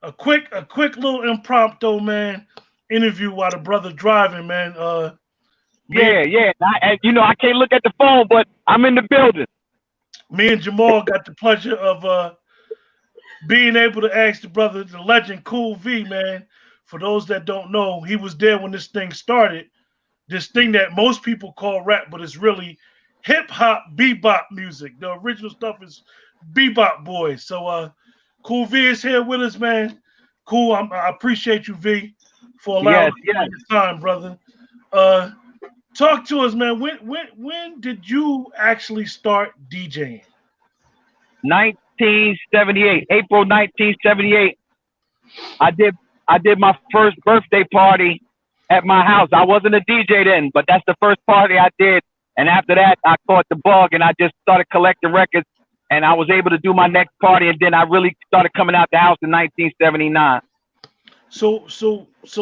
a quick little impromptu, man, interview while the brother driving, man. Me and Yeah, yeah. I can't look at the phone, but I'm in the building. me and Jamal got the pleasure of being able to ask the brother, the legend Cool V, man. For those that don't know, he was there when this thing started. This thing that most people call rap, but it's really hip hop bebop music. The original stuff is bebop boys. So Cool V is here with us, man. Cool. I appreciate you, V, for allowing Yes, us yes. your time, brother. Uh, talk to us, man. When did you actually start DJing? 1978, April 1978. I did I did my first birthday party at my house. I wasn't a DJ then, but that's the first party I did. And after that, I caught the bug and I just started collecting records. And I was able to do my next party, and then I really started coming out the house in 1979. So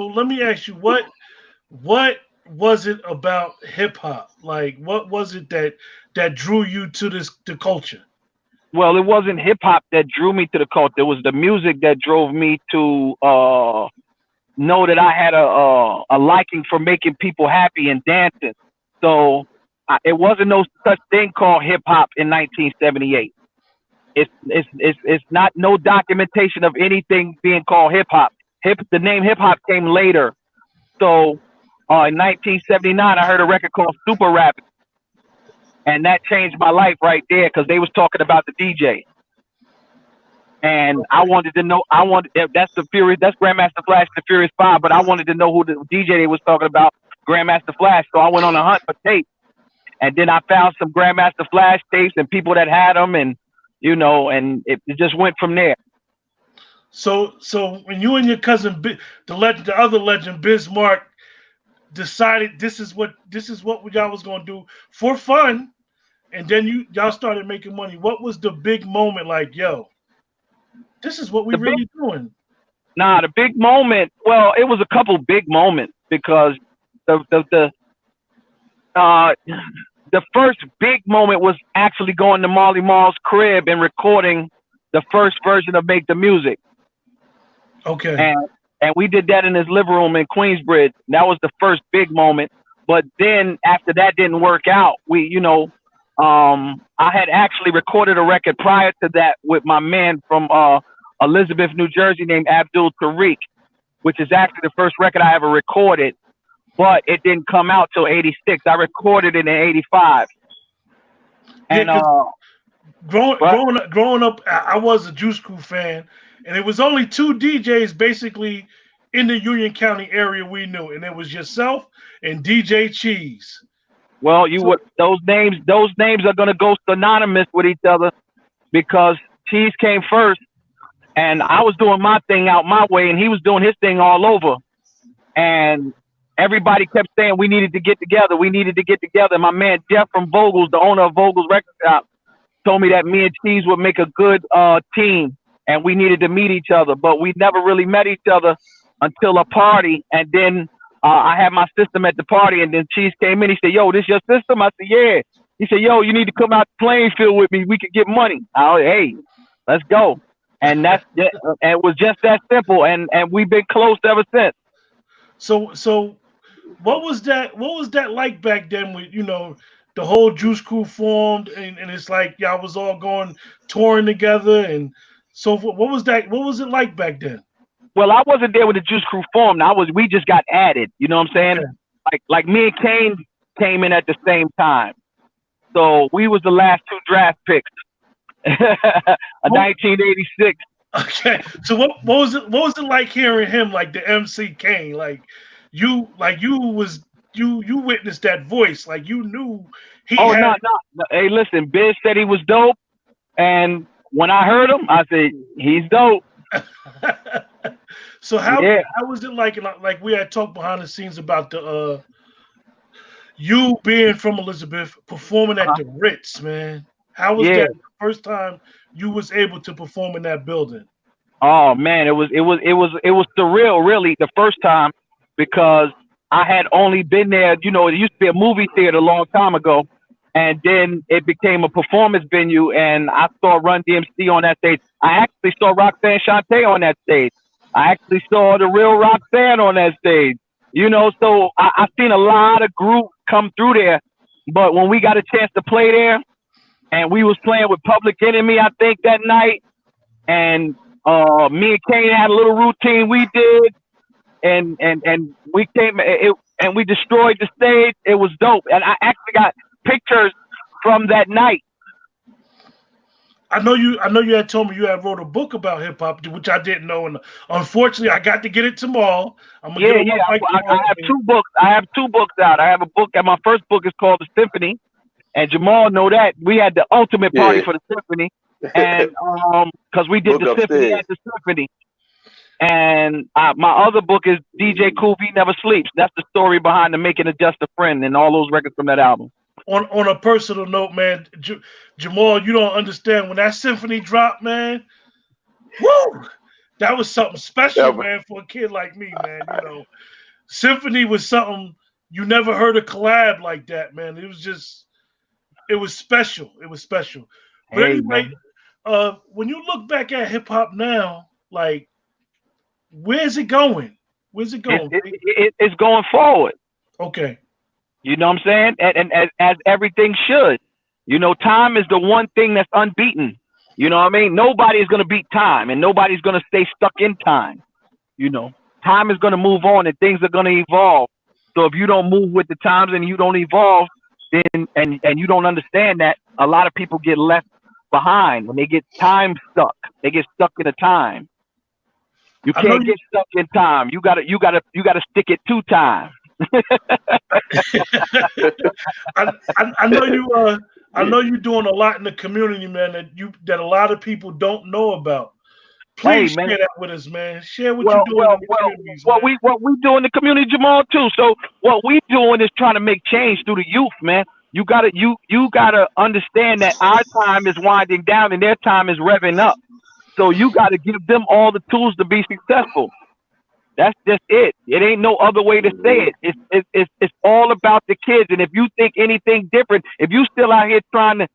let me ask you, what was it about hip hop? Like, what was it that drew you to the culture? Well, it wasn't hip hop that drew me to the cult. It was the music that drove me to know that I had a liking for making people happy and dancing. So it wasn't no such thing called hip hop in 1978. It's not no documentation of anything being called hip hop. The name hip hop came later. So in 1979, I heard a record called Super Rap, and that changed my life right there because they was talking about the DJ, and I Okay. wanted to know. I wanted that's Grandmaster Flash, the Furious Five, but I wanted to know who the DJ they was talking about, Grandmaster Flash. So I went on a hunt for tapes, and then I found some Grandmaster Flash tapes and people that had them, and and it just went from there. So when you and your cousin, the other legend, Bismarck, decided this is what y'all was gonna do for fun, and then y'all started making money. What was the big moment? Like, yo, this is what we The big really doing. the big moment. Well, it was a couple big moments because the the the uh the first big moment was actually going to Marley Marl's crib and recording the first version of Make the Music. Okay. And we did that in his living room in Queensbridge. That was the first big moment. But then after that didn't work out, I had actually recorded a record prior to that with my man from Elizabeth, New Jersey, named Abdul Tariq, which is actually the first record I ever recorded. But it didn't come out till '86. I recorded it in '85. Yeah, And because growing but growing up, growing up, I was a Juice Crew fan, and it was only two DJs basically in the Union County area we knew, and it was yourself and DJ Cheese. well, you So would those names are gonna go synonymous with each other because Cheese came first, and I was doing my thing out my way, and he was doing his thing all over. And everybody kept saying we needed to get together. We needed to get together. My man Jeff from Vogel's, the owner of Vogel's Record Shop, told me that me and Cheese would make a good team, and we needed to meet each other. But we never really met each other until a party, and then I had my system at the party, and then Cheese came in. He said, "Yo, this your system?" I said, "Yeah." He said, "Yo, you need to come out to Plainfield with me. We could get money." Hey, let's go. And and it was just that simple, and we've been close ever since. so what was that like back then with the whole Juice Crew formed, and it's like y'all was all going touring together, and so what was it like back then? Well, I wasn't there when the Juice Crew formed. We just got added. You know what I'm saying? Okay. Like me and Kane came in at the same time. So we was the last two draft picks of What, 1986. okay. So what was it like hearing him like the MC Kane? Like you witnessed that voice. Like you knew he Oh had no, no, no. Hey, listen, Biz said he was dope, and when I heard him, I said he's dope. So how Yeah. how was it like we had talked behind the scenes about the you being from Elizabeth performing at Uh, the Ritz, man. How was yeah. that the first time you was able to perform in that building? Oh man, it was surreal, really, the first time because I had only been there. It used to be a movie theater a long time ago, and then it became a performance venue, and I saw Run DMC on that stage. I actually saw Roxanne Shante on that stage. I actually saw the real Roxanne on that stage. You know, so I seen a lot of groups come through there. But when we got a chance to play there, and we was playing with Public Enemy, I think that night, and me and Kane had a little routine we did, and we came and we destroyed the stage. It was dope, and I actually got pictures from that night. I know you had told me you had wrote a book about hip hop, which I didn't know, and unfortunately, I got to get it tomorrow. I'm gonna Yeah, get yeah. on my I have two books. I have two books out. I have a book, and my first book is called The Symphony. And Jamal know that we had the ultimate party for the symphony, and because we did Book the symphony upstairs. at the symphony. And my other book is DJ Kool V Never Sleeps. That's the story behind the Making a Just a Friend and all those records from that album. On a personal note, man, Jamal, you don't understand when that symphony dropped, man. Woo! That was something special, Yeah, man, for a kid like me, man. You know, symphony was something you never heard a collab like that, man. It was special. It was special. But Hey, anyway, man. when you look back at hip hop now, like, where's it going? Where's it going? It's going forward. Okay. You know what I'm saying? And as everything should. You know, time is the one thing that's unbeaten. You know what I mean? Nobody is going to beat time, and nobody's going to stay stuck in time. You know, time is going to move on, and things are going to evolve. So if you don't move with the times and you don't evolve, then and you don't understand that, a lot of people get left behind when they get time stuck. They get stuck in a time. You can't get stuck in time. You gotta stick it to time. I know you. I know you're doing a lot in the community, man. That a lot of people don't know about. Please share that with us, man. Share what you're doing in the communities. What we do in the community, Jamal, too. So what we doing is trying to make change through the youth, man. You gotta understand that our time is winding down and their time is revving up. So you gotta give them all the tools to be successful. That's just it. It ain't no other way to say it. It's all about the kids. And if you think anything different, if you still out here trying to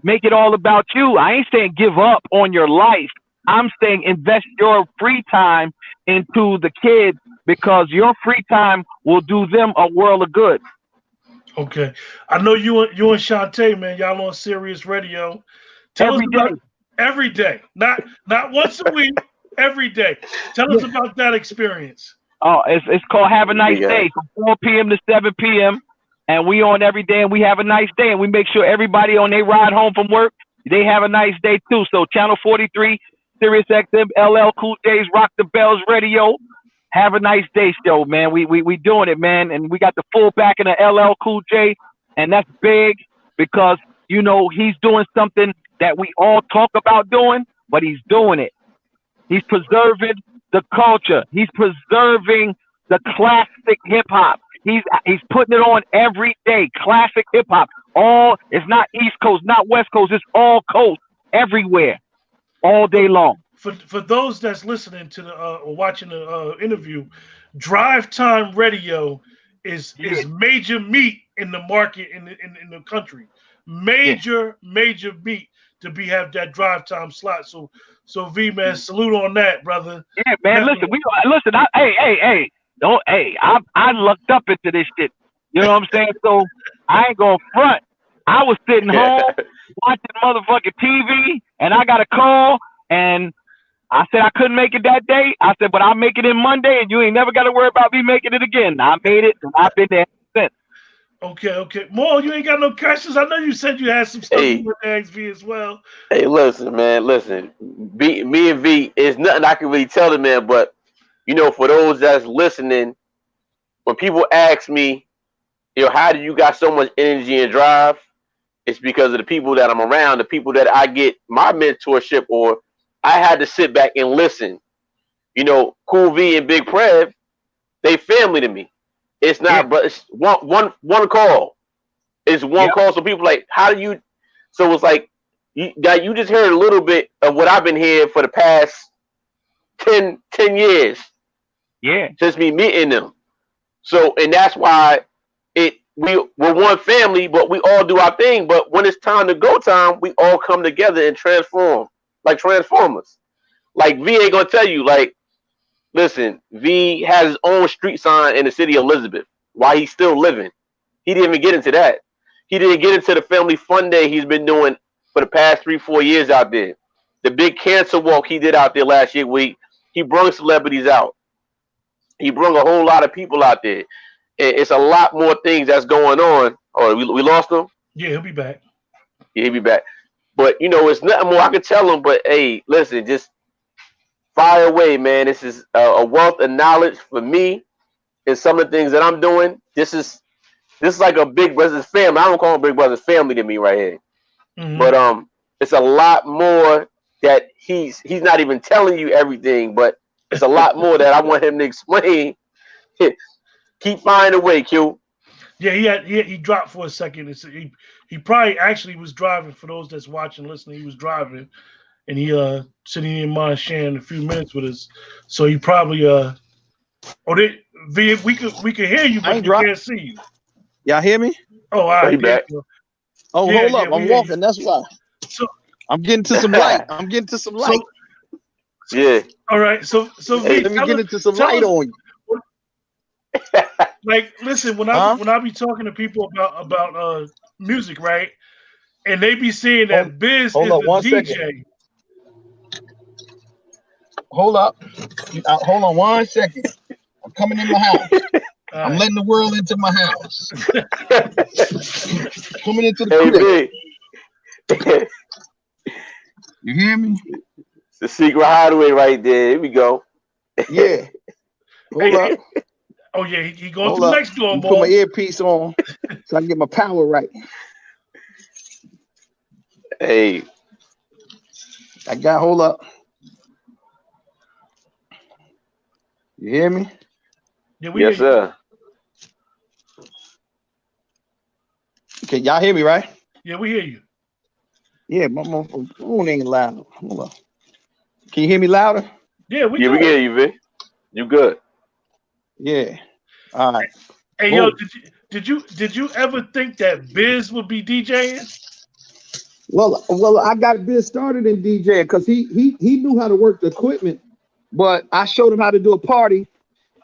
make it all about you, I ain't saying give up on your life. I'm saying invest your free time into the kids, because your free time will do them a world of good. Okay. I know you and Shantae, man, y'all on Sirius Radio. Tell us about every day. Not once a week, every day. Tell us about that experience. Oh, it's called Have a Nice Day from 4 p.m. to 7 p.m. And we on every day, and we have a nice day, and we make sure everybody on their ride home from work, they have a nice day too. So Channel 43, Sirius XM, LL Cool J's Rock the Bells Radio. Have a nice day show, man. We doing it, man. And we got the full backing of LL Cool J, and that's big because, you know, he's doing something that we all talk about doing, but he's doing it. He's preserving the culture. He's preserving the classic hip hop. He's putting it on every day. Classic hip hop. It's not East Coast, not West Coast. It's all coast, everywhere, all day long. For those that's listening to the or watching the interview, Drive Time Radio is major meat in the market in the country. Major meat to have that drive time slot. So V, man, salute on that, brother. Yeah, man. Listen. I lucked up into this shit. You know what I'm saying? So I ain't gonna front. I was sitting home watching motherfucking TV, and I got a call, and I said I couldn't make it that day. I said, but I'll make it in Monday, and you ain't never got to worry about me making it again. I made it, and I've been there since. Okay. Mo, you ain't got no questions? I know you said you had some stuff you want to ask V as well. Hey, listen, man. Listen, me and V, it's nothing I can really tell the man, but, you know, for those that's listening, when people ask me, you know, how do you got so much energy and drive? It's because of the people that I'm around, the people that I get my mentorship, or I had to sit back and listen. You know, Cool V and Big Prev, they family to me. It's not, but it's one call. It's one call. So people like, how do you? So it's like, you just heard a little bit of what I've been hearing for the past 10 years. Yeah, just me meeting them. So, and that's why we're one family, but we all do our thing. But when it's time to go time, we all come together and transform, like Transformers. Like V ain't gonna tell you, like, listen, V has his own street sign in the city of Elizabeth while he's still living. He didn't even get into that. He didn't get into the family fun day he's been doing for the past 3-4 years out there. The big cancer walk he did out there last year week, he brought celebrities out. He brought a whole lot of people out there. It's a lot more things that's going on. Oh, we lost him? Yeah, he'll be back. Yeah, he'll be back. But, it's nothing more I can tell him. But, hey, listen, just fire away, man. This is a wealth of knowledge for me and some of the things that I'm doing. This is like a big brother's family. I don't call him big brother's family to me right here. Mm-hmm. But it's a lot more that he's not even telling you everything, but it's a lot more that I want him to explain. Keep finding a way, Q. Yeah, he dropped for a second. He probably actually was driving. For those that's watching, listening, he was driving, and he sitting in mind sharing a few minutes with us. So he probably we could hear you, but we can't see you. Y'all hear me? Oh, all right. Back. Oh, hold up. I'm walking. That's why. So I'm getting to some light. I'm getting to some light. Yeah. All right. So hey, let me get into some light on you. Like, listen, when I be talking to people about music, right, and they be saying that Biz is the DJ. Second. Hold up. Hold on 1 second. I'm coming in my house. I'm letting the world into my house. Coming into the crib. You hear me? It's the secret hideaway right there. Here we go. Yeah. Hold up. Oh yeah, he going to the next door, boy. Put my earpiece on so I can get my power right. Hey. Hold up. You hear me? Yeah, we yes, sir. Okay, y'all hear me, right? Yeah, we hear you. Yeah, my phone ain't loud. Hold on. Can you hear me louder? Yeah, we can hear you, Vic. You good? Yeah. All right. Hey, yo, did you ever think that Biz would be DJing? Well, I got Biz started in DJing because he knew how to work the equipment, but I showed him how to do a party,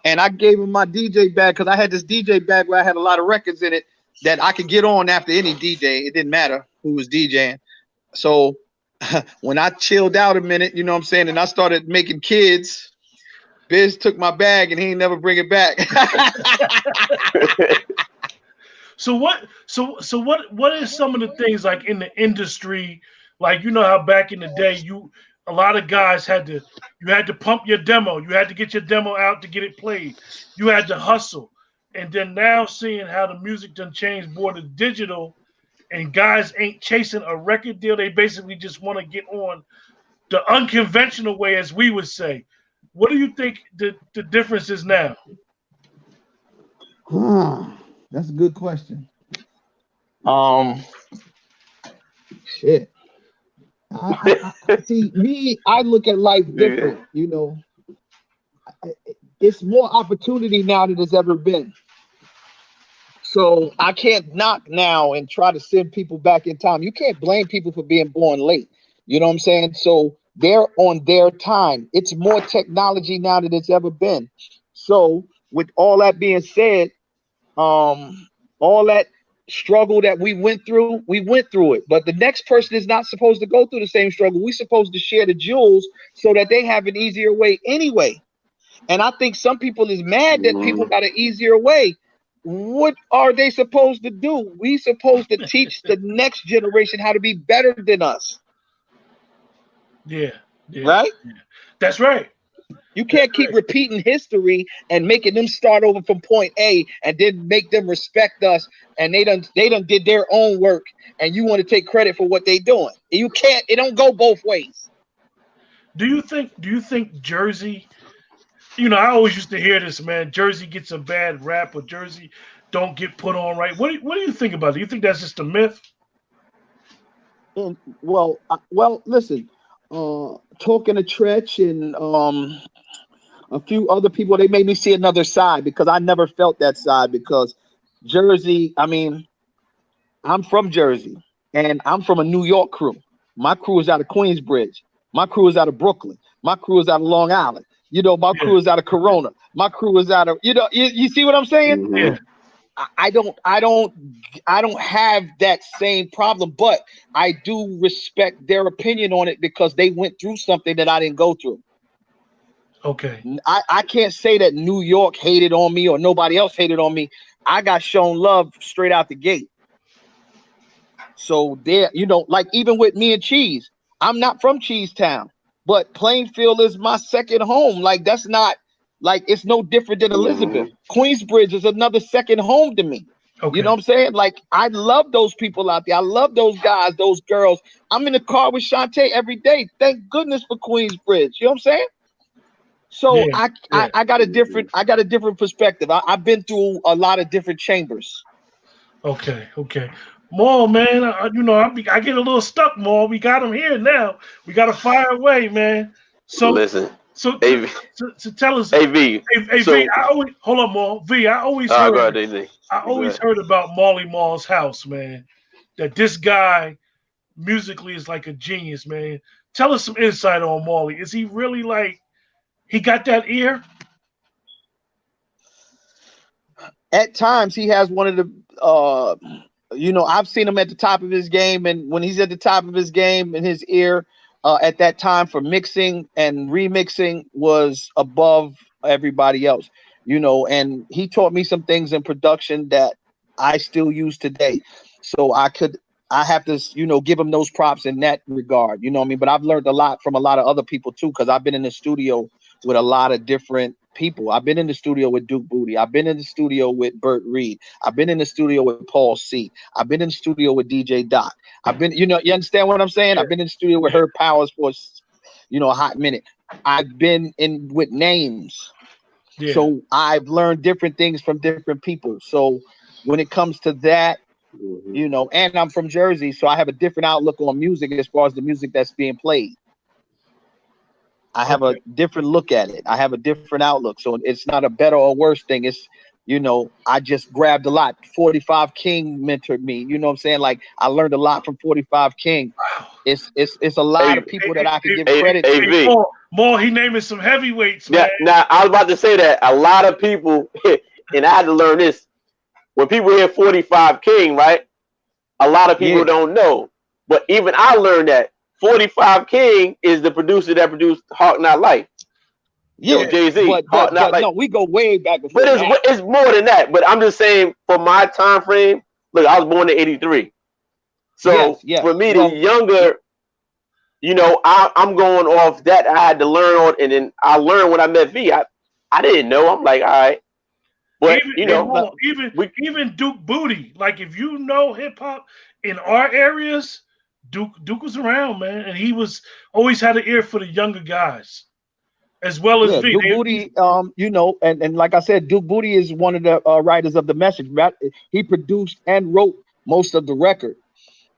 and I gave him my DJ bag because I had this DJ bag where I had a lot of records in it that I could get on after any DJ. It didn't matter who was DJing. So when I chilled out a minute, you know what I'm saying, and I started making kids, Biz took my bag and he ain't never bring it back. So what is some of the things like in the industry, like, you know how back in the day a lot of guys had to pump your demo, you had to get your demo out to get it played, you had to hustle, and then now seeing how the music done changed more to digital, and guys ain't chasing a record deal, they basically just want to get on the unconventional way, as we would say. What do you think the difference is now? That's a good question. Shit. I look at life different, you know. It's more opportunity now than there's ever been. So I can't knock now and try to send people back in time. You can't blame people for being born late. You know what I'm saying? So they're on their time. It's more technology now than it's ever been. So with all that being said, all that struggle that we went through it. But the next person is not supposed to go through the same struggle. We're supposed to share the jewels so that they have an easier way anyway. And I think some people is mad that people got an easier way. What are they supposed to do? We supposed to teach the next generation how to be better than us. Yeah. Right? Yeah. That's right. You can't keep repeating history and making them start over from point A and then make them respect us, and they done did their own work, and you want to take credit for what they doing. You can't. It don't go both ways. Do you think Jersey? You know, I always used to hear this, man. Jersey gets a bad rap, or Jersey don't get put on right. What do you think about it? Do you think that's just a myth? Well, listen. Talking to Tretch and a few other people, they made me see another side because I never felt that side. Because Jersey, I mean, I'm from Jersey and I'm from a New York crew. My crew is out of Queensbridge. My crew is out of Brooklyn. My crew is out of Long Island. You know, my crew is out of Corona. My crew is out of, you see what I'm saying? Mhm. Yeah. I don't have that same problem, but I do respect their opinion on it because they went through something that I didn't go through. Okay. I can't say that New York hated on me or nobody else hated on me. I got shown love straight out the gate. So there, like even with me and Cheese, I'm not from Cheese Town, but Plainfield is my second home. Like that's not like it's no different than Elizabeth. Queensbridge is another second home to me. Okay. You know what I'm saying? Like I love those people out there. I love those guys, those girls. I'm in the car with Shantae every day. Thank goodness for Queensbridge. You know what I'm saying? So Yeah, I got a different perspective. I've been through a lot of different chambers. Okay. Maul, man, I get a little stuck, Maul. We got him here now. We got to fire away, man. So Listen, so AV, tell us, AV. hey, So, V, I always hold on, Maul. V, I always go ahead, heard, DZ. I Go always ahead. heard about Marley Marl's house, man. That this guy musically is like a genius, man. Tell us some insight on Marley. Is he really like he got that ear? At times he has one of the I've seen him at the top of his game, and when he's at the top of his game and his ear at that time for mixing and remixing was above everybody else, and he taught me some things in production that I still use today. So I have to, give him those props in that regard, you know what I mean? But I've learned a lot from a lot of other people too, because I've been in the studio with a lot of different people. I've been in the studio with Duke Booty. I've been in the studio with Burt Reed. I've been in the studio with Paul C. I've been in the studio with DJ Doc. I've been, you understand what I'm saying? I've been in the studio with Herb Powers for, a hot minute. I've been in with names. Yeah. So I've learned different things from different people. So when it comes to that, and I'm from Jersey, so I have a different outlook on music as far as the music that's being played. I have a different look at it. I have a different outlook. So it's not a better or worse thing. It's, I just grabbed a lot. 45 King mentored me. You know what I'm saying? Like I learned a lot from 45 King. It's a lot of people that I can give credit to. Maul, he naming some heavyweights, man. Now, I was about to say that a lot of people, and I had to learn this. When people hear 45 King, right? A lot of people don't know. But even I learned that 45 King is the producer that produced Hawk Not Life. Yeah, Jay-Z. But no, we go way back before. But it's more than that. But I'm just saying, for my time frame, look, I was born in '83. So for me, the younger, I'm going off that I had to learn on, and then I learned when I met V. I didn't know. I'm like, all right. But even Duke Booty, like if you know hip hop in our areas, Duke was around, man, and he was always had an ear for the younger guys, as well as V. Duke Booty, and like I said, Duke Booty is one of the writers of The Message. He produced and wrote most of the record,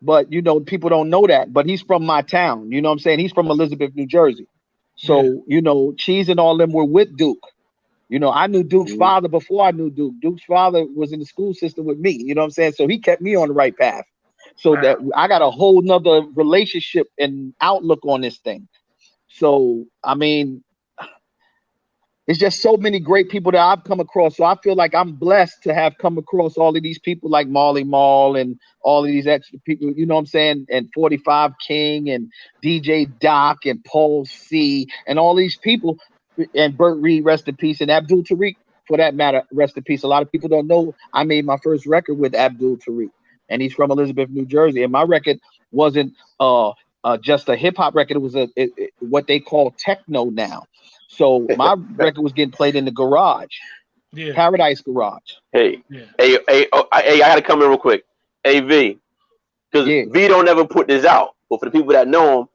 but people don't know that. But he's from my town. You know what I'm saying? He's from Elizabeth, New Jersey. So Cheese and all them were with Duke. I knew Duke's father before I knew Duke. Duke's father was in the school system with me. You know what I'm saying? So he kept me on the right path. So that I got a whole nother relationship and outlook on this thing. So, I mean, it's just so many great people that I've come across. So I feel like I'm blessed to have come across all of these people like Marley Marl and all of these extra people, you know what I'm saying? And 45 King and DJ Doc and Paul C and all these people. And Burt Reed, rest in peace, and Abdul Tariq, for that matter, rest in peace. A lot of people don't know I made my first record with Abdul Tariq, and he's from Elizabeth, New Jersey. And my record wasn't just a hip hop record; it was what they call techno now. So my record was getting played in the garage, Paradise Garage. I got to come in real quick. Hey V, because V don't ever put this out, but for the people that know him.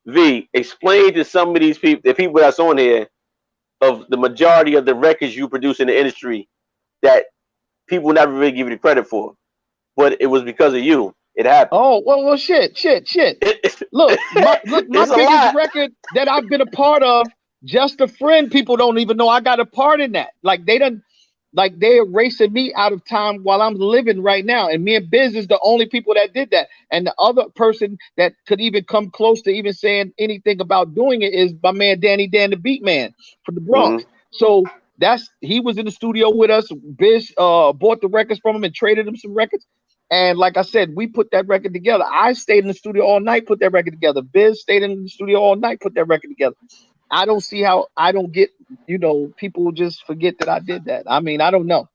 V, explain to some of these people, the people that's on here, of the majority of the records you produce in the industry that people never really give you the credit for, but it was because of you. It happened. Oh well, shit. Look, my biggest record that I've been a part of, Just a Friend. People don't even know I got a part in that. Like they done. Like they're erasing me out of time while I'm living right now. And me and Biz is the only people that did that. And the other person that could even come close to even saying anything about doing it is my man Danny Dan the Beat Man from the Bronx. So he was in the studio with us. Biz bought the records from him and traded him some records. And like I said, we put that record together. I stayed in the studio all night, put that record together. Biz stayed in the studio all night, put that record together. I don't see how I don't get, people just forget that I did that. I mean, I don't know.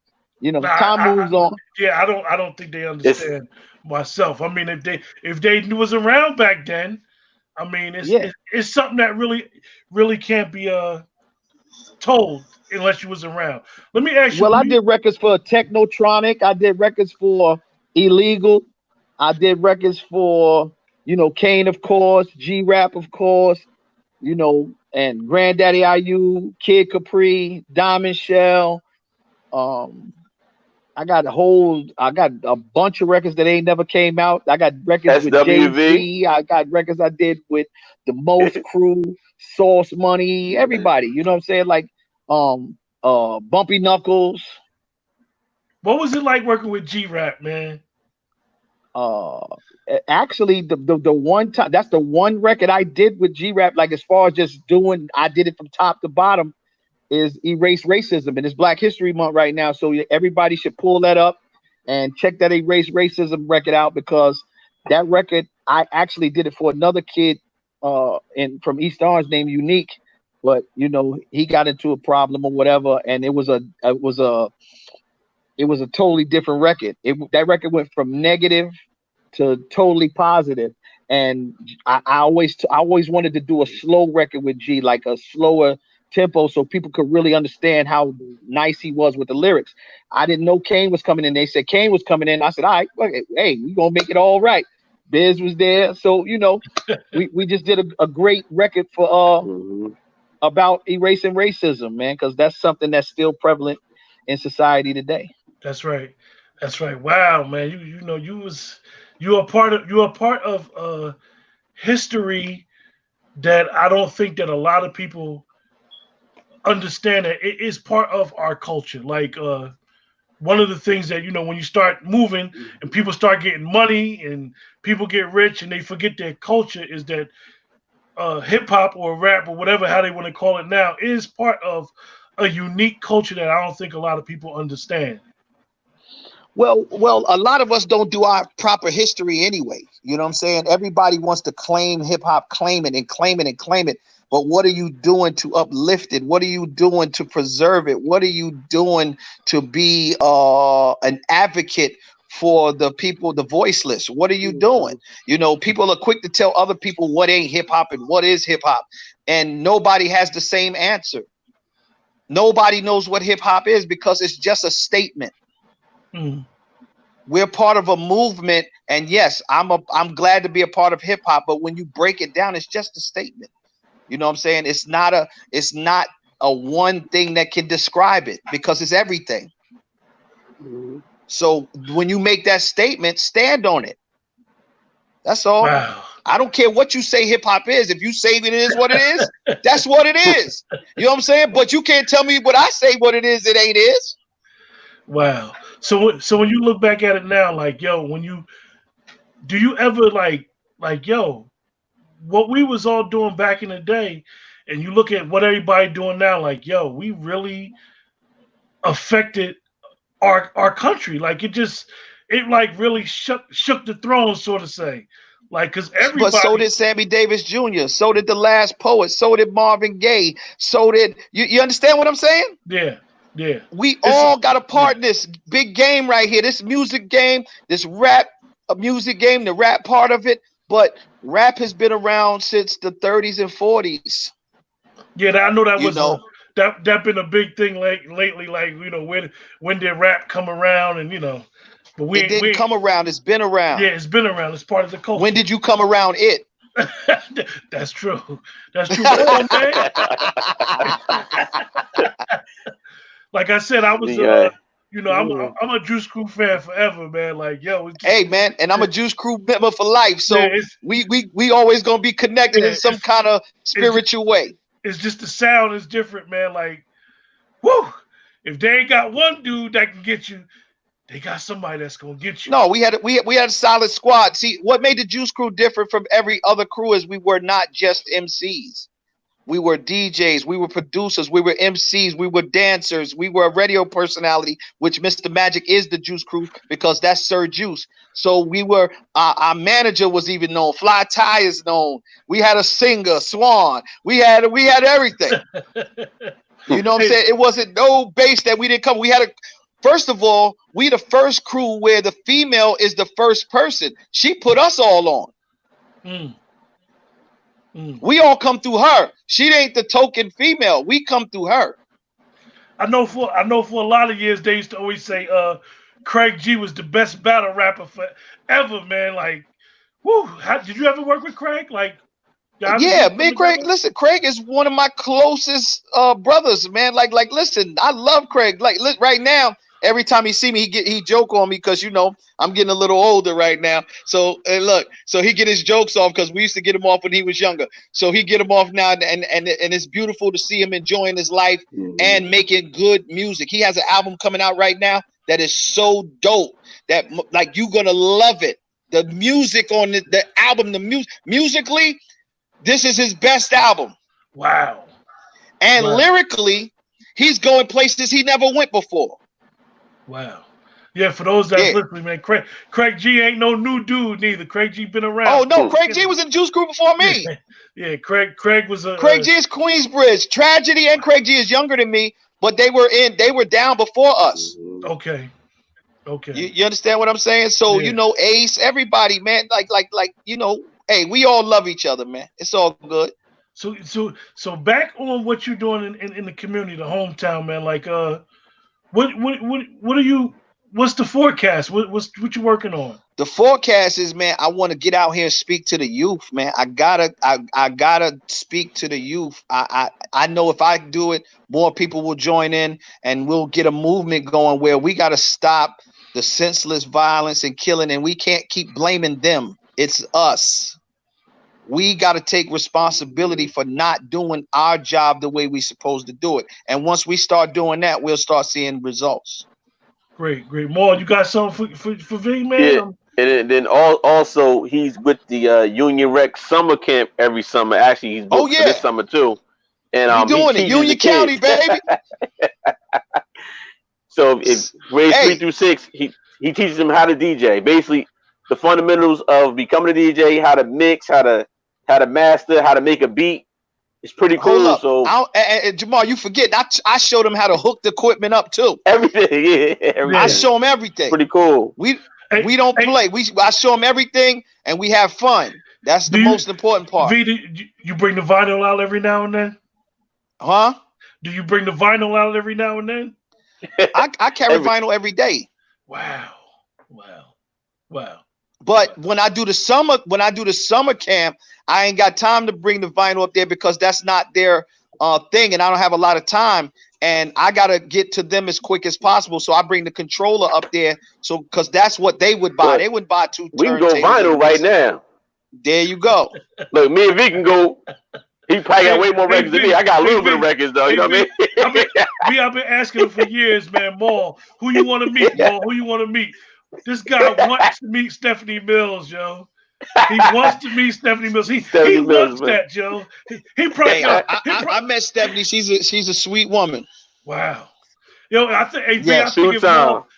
Time moves on. Yeah, I don't think they understand myself. I mean, if they was around back then, I mean, it's something that really can't be told unless you was around. Let me ask you. Well, I did records for Technotronic. I did records for Illegal. I did records for, Kane, of course, G-Rap, of course, and Granddaddy IU, Kid Capri, Diamond Shell. I got a bunch of records that ain't never came out. I got records with Jay-Z. I got records I did with the Most Crew, Sauce Money, everybody. You know what I'm saying? Like Bumpy Knuckles. What was it like working with G-Rap, man? Actually, the one time, that's the one record I did with G-Rap, like as far as just doing, I did it from top to bottom, is Erase Racism. And it's Black History Month right now, so everybody should pull that up and check that Erase Racism record out, because that record, I actually did it for another kid from East Orange named Unique, but he got into a problem or whatever, and it was a totally different record. That record went from negative to totally positive. And I always wanted to do a slow record with G, like a slower tempo, so people could really understand how nice he was with the lyrics. I didn't know Kane was coming in. They said Kane was coming in. I said, all right, hey, we're gonna make it all right. Biz was there. So, we just did a great record for about erasing racism, man, because that's something that's still prevalent in society today. That's right. Wow, man. You're a part of history that I don't think that a lot of people understand, that it is part of our culture. Like one of the things that when you start moving and people start getting money and people get rich and they forget their culture, is that hip hop or rap or whatever, how they want to call it now, is part of a unique culture that I don't think a lot of people understand. Well, a lot of us don't do our proper history anyway. You know what I'm saying? Everybody wants to claim hip hop, claim it and claim it and claim it. But what are you doing to uplift it? What are you doing to preserve it? What are you doing to be an advocate for the people, the voiceless? What are you doing? People are quick to tell other people what ain't hip hop and what is hip hop. And nobody has the same answer. Nobody knows what hip hop is, because it's just a statement. We're part of a movement, and yes, I'm glad to be a part of hip hop, but when you break it down, it's just a statement. You know what I'm saying? It's not a one thing that can describe it, because it's everything. So when you make that statement, stand on it. That's all. Wow. I don't care what you say hip hop is. If you say it is what it is, that's what it is. You know what I'm saying? But you can't tell me what I say what it is, it ain't is. Wow. So when you look back at it now, like, yo, do you ever like, yo, what we was all doing back in the day, and you look at what everybody doing now, like, yo, we really affected our country. Like it like really shook the throne, so to say. Like, because everybody. But so did Sammy Davis Jr. So did The Last Poet. So did Marvin Gaye. So did you understand what I'm saying? Yeah. We all got a part in this big game right here. This music game, this rap music game, the rap part of it. But rap has been around since the 30s and 40s. Yeah, I know that was that been a big thing lately. Like, when did rap come around? And but it didn't come around. It's been around. Yeah, it's been around. It's part of the culture. When did you come around it? That's true. Oh, man. Like I said, I was, I'm a Juice Crew fan forever, man. Like, yo, hey, man, and I'm a Juice Crew member for life, so yeah, we always gonna be connected in some kind of spiritual way. It's just the sound is different, man. Like, whoo, if they ain't got one dude that can get you, they got somebody that's gonna get you. No, we had a solid squad. See, what made the Juice Crew different from every other crew is we were not just MCs. We were DJs, we were producers, we were MCs, we were dancers, we were a radio personality, which Mr. Magic is the Juice Crew because that's Sir Juice. So we were, our manager was even known, Fly Ty is known. We had a singer, Swan. We had everything. You know what I'm saying? It wasn't no base that we didn't come. We had first of all, we the first crew where the female is the first person. She put us all on. We all come through her. She ain't the token female. We come through her. I know for a lot of years they used to always say Craig G was the best battle rapper forever, man. Like, whoo, did you ever work with Craig? Like, yeah, man, Craig. Listen, Craig is one of my closest brothers, man. Like, listen, I love Craig. Like, right now, every time he see me, he joke on me because I'm getting a little older right now. So so he get his jokes off because we used to get him off when he was younger. So he get him off now, and it's beautiful to see him enjoying his life and making good music. He has an album coming out right now that is so dope that like you're gonna love it. The music on the album, musically, this is his best album. Wow. And lyrically, he's going places he never went before. Wow. Yeah, for those that listening, man, Craig G ain't no new dude neither. Craig G been around. Oh no, Craig G was in Juice Crew before me. Yeah, Craig was a Craig G is Queensbridge. Tragedy and Craig G is younger than me, but they were down before us. Okay. You understand what I'm saying? So Ace, everybody, man, like hey, we all love each other, man. It's all good. So back on what you're doing in the community, the hometown, man. Like what are you? What's the forecast? What you working on? The forecast is, man, I want to get out here and speak to the youth, man. I gotta speak to the youth. I know if I do it, more people will join in, and we'll get a movement going where we gotta stop the senseless violence and killing, and we can't keep blaming them. It's us. We got to take responsibility for not doing our job the way we're supposed to do it. And once we start doing that, we'll start seeing results. Great. Maul, you got something for V, man? Yeah. And then also he's with the Union Rec summer camp every summer. Actually, he's booked for this summer too. And we doing it, Union County, baby. So if grades 3 through 6, he teaches them how to DJ. Basically, the fundamentals of becoming a DJ, how to mix, how to master, how to make a beat. It's pretty cool. So Jamal, you forget I showed them how to hook the equipment up too. Everything, everything. I show them everything. Pretty cool. We don't play. I show them everything, and we have fun. That's the most important part. V, you bring the vinyl out every now and then? Huh? Do you bring the vinyl out every now and then? I carry vinyl every day. Wow. But when I do the summer camp, I ain't got time to bring the vinyl up there because that's not their thing, and I don't have a lot of time, and I gotta get to them as quick as possible. So I bring the controller up there, so because that's what they would buy. They would buy 2 turntables. We can go vinyl right now. There you go. Look, me and V can go. He probably got way more records than me. I got a little bit of records though. You know what I mean? I've been asking him for years, man. Maul, who you want to meet? Maul, who you want to meet? This guy wants to meet Stephanie Mills, yo. He wants to meet Stephanie Mills. He loves that, yo. He probably. I met Stephanie. She's a sweet woman. Wow. Yo, I think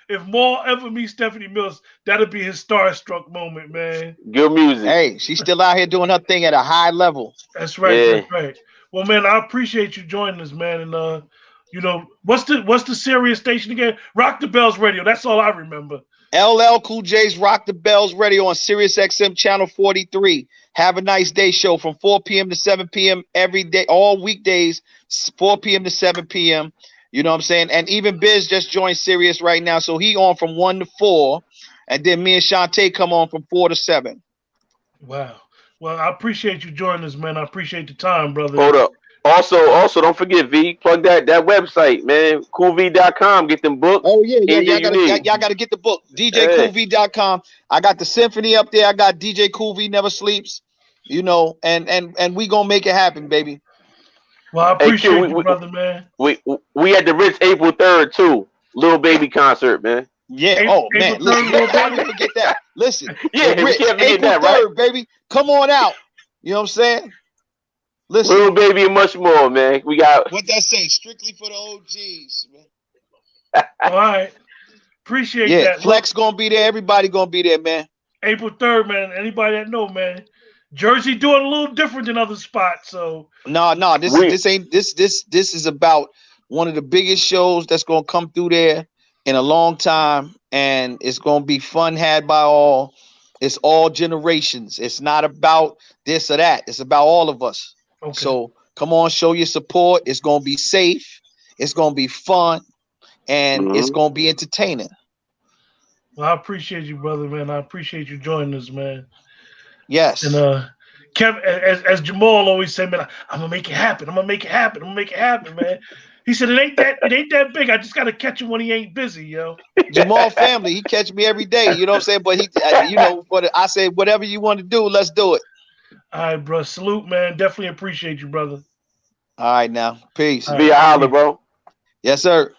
if Maul ever meets Stephanie Mills, that'll be his starstruck moment, man. Good music. Hey, she's still out here doing her thing at a high level. That's right. Yeah. That's right. Well, man, I appreciate you joining us, man. And what's the Sirius station again? Rock the Bells Radio. That's all I remember. LL Cool J's Rock the Bells Radio on Sirius XM channel 43. Have a nice day show from 4 p.m. to 7 p.m. every day, all weekdays, 4 p.m. to 7 p.m. You know what I'm saying? And even Biz just joined Sirius right now, so he on from 1 to 4, and then me and Shantae come on from 4 to 7. Wow. Well, I appreciate you joining us, man. I appreciate the time, brother. Hold up. Also, don't forget, V, plug that website, man. CoolV.com. Get them books. Oh, yeah. Y'all got to get the book. DJCoolV.com. I got the symphony up there. I got DJ Cool V Never Sleeps, and we going to make it happen, baby. Well, I Hey, appreciate Q, you, brother, man. we had the Rich April 3rd too. Little Baby concert, man. Yeah. April- Oh man, April listen. 3rd, How we forget that? Listen. Yeah, hey, we Rich, can't forget April that, right? 3rd, baby. Come on out. You know what I'm saying? Listen. Little Baby and much more, man. We got. What that say? Strictly for the OGs, man. All right. Appreciate Yeah, that. Flex gonna be there. Everybody gonna be there, man. April 3rd, man. Anybody that know, man. Jersey doing a little different than other spots, so No, this ain't this is about one of the biggest shows that's gonna come through there in a long time, and it's gonna be fun had by all. It's all generations. It's not about this or that. It's about all of us. okay. So come on, show your support. It's gonna be safe. It's gonna be fun, and it's gonna be entertaining. Well, I appreciate you, brother, man. I appreciate you joining us, man. Yes. And Kevin, as Jamal always said, man, I'm gonna make it happen. I'm gonna make it happen. I'm gonna make it happen, man. He said it ain't that big. I just gotta catch him when he ain't busy, yo. Jamal family, he catch me every day. You know what I'm saying? But he, you know, but I say whatever you want to do, let's do it. All right, bro. Salute, man. Definitely appreciate you, brother. All right, now, peace. All Be a holler, bro. Yes, sir.